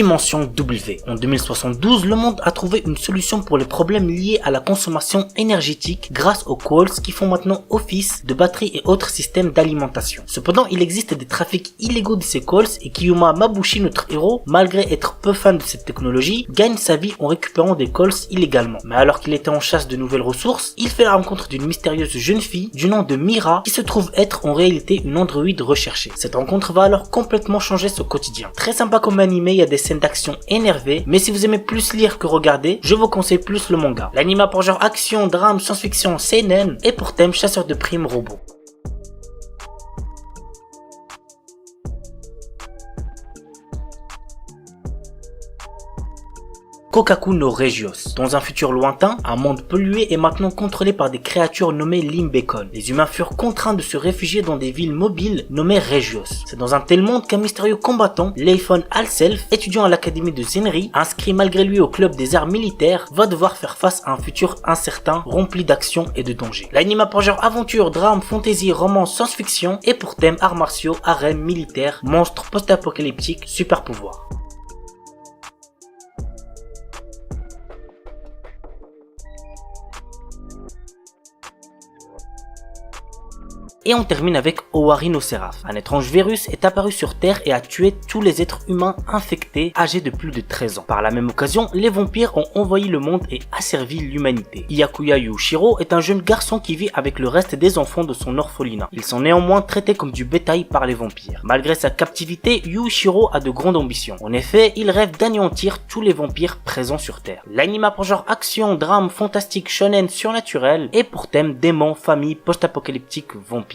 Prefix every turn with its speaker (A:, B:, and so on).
A: Dimension W. En 2072, le monde a trouvé une solution pour les problèmes liés à la consommation énergétique grâce aux coals qui font maintenant office de batteries et autres systèmes d'alimentation. Cependant, il existe des trafics illégaux de ces coals et Kiyuma Mabushi, notre héros, malgré être peu fan de cette technologie, gagne sa vie en récupérant des coals illégalement. Mais alors qu'il était en chasse de nouvelles ressources, il fait la rencontre d'une mystérieuse jeune fille du nom de Mira qui se trouve être en réalité une androïde recherchée. Cette rencontre va alors complètement changer son quotidien. Très sympa comme animé, il y a des scènes d'action énervées, mais si vous aimez plus lire que regarder, je vous conseille plus le manga. L'anime a pour genre action, drame, science-fiction, seinen et pour thème chasseur de primes robot. Kokaku no Regios. Dans un futur lointain, un monde pollué est maintenant contrôlé par des créatures nommées Limbekon. Les humains furent contraints de se réfugier dans des villes mobiles nommées Regios. C'est dans un tel monde qu'un mystérieux combattant, Leifon Alself, étudiant à l'académie de Zenri, inscrit malgré lui au club des arts militaires, va devoir faire face à un futur incertain, rempli d'action et de danger. L'anime a pour genre aventure, drame, fantasy, romance, science-fiction et pour thème arts martiaux, harem, militaire, monstres, post-apocalyptiques, super pouvoirs. Et on termine avec Owari no Seraph. Un étrange virus est apparu sur Terre et a tué tous les êtres humains infectés âgés de plus de 13 ans. Par la même occasion, les vampires ont envahi le monde et asservi l'humanité. Hyakuya Yushiro est un jeune garçon qui vit avec le reste des enfants de son orphelinat. Ils sont néanmoins traités comme du bétail par les vampires. Malgré sa captivité, Yushiro a de grandes ambitions. En effet, il rêve d'anéantir tous les vampires présents sur Terre. L'anime a pour genre action, drame, fantastique, shonen, surnaturel et pour thème démons, famille, post-apocalyptique, vampire.